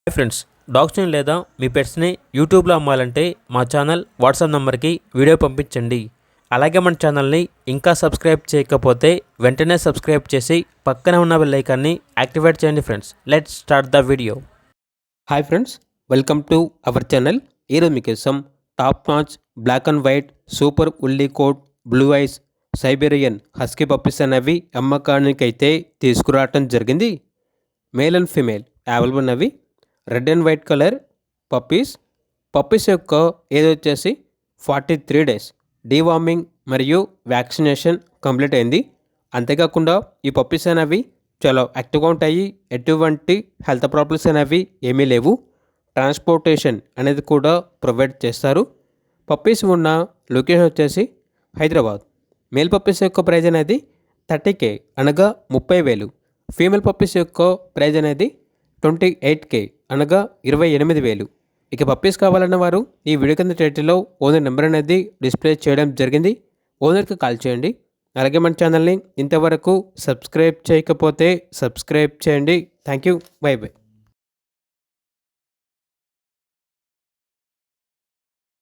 Hi friends, డాగ్స్ని లేదా మీ పెట్స్ని యూట్యూబ్లో అమ్మాలంటే మా ఛానల్ వాట్సాప్ నెంబర్కి వీడియో పంపించండి. అలాగే మన ఛానల్ని ఇంకా సబ్స్క్రైబ్ చేయకపోతే వెంటనే సబ్స్క్రైబ్ చేసి పక్కనే ఉన్న బెల్ ఐకాన్ని యాక్టివేట్ చేయండి. Friends, let's start the video. Hi friends, welcome to our channel. ఈరోజు మీకోసం top notch black and white super woolly coat blue eyes Siberian husky puppies అనేవి అమ్మకానికి అయితే తీసుకురావటం జరిగింది. మేల్ అండ్ ఫీమేల్ అవైలబుల్ ఉన్నవి. Red and white colour puppies యొక్క age వచ్చేసి 43 డేస్. డీవార్మింగ్ మరియు వ్యాక్సినేషన్ కంప్లీట్ అయింది. అంతేకాకుండా ఈ పప్పీస్ అనేవి చాలా యాక్టివ్గా ఉంటాయి. ఎటువంటి హెల్త్ ప్రాబ్లమ్స్ అనేవి ఏమీ లేవు. ట్రాన్స్పోర్టేషన్ అనేది కూడా ప్రొవైడ్ చేస్తారు. పప్పీస్ ఉన్న లొకేషన్ వచ్చేసి హైదరాబాద్. మేల్ పప్పీస్ యొక్క ప్రైజ్ అనేది 30K అనగా 30,000. ఫీమేల్ పప్పీస్ యొక్క ప్రైజ్ అనేది 28K అనగా 28,000. ఇక పప్పీస్ కావాలన్న వారు ఈ వీడియో కింద టైటిల్లో ఓనర్ నెంబర్ అనేది డిస్ప్లే చేయడం జరిగింది. ఓనర్కి కాల్ చేయండి. అలాగే మన ఛానల్ని ఇంతవరకు సబ్స్క్రైబ్ చేయకపోతే సబ్స్క్రైబ్ చేయండి. Thank you. By by.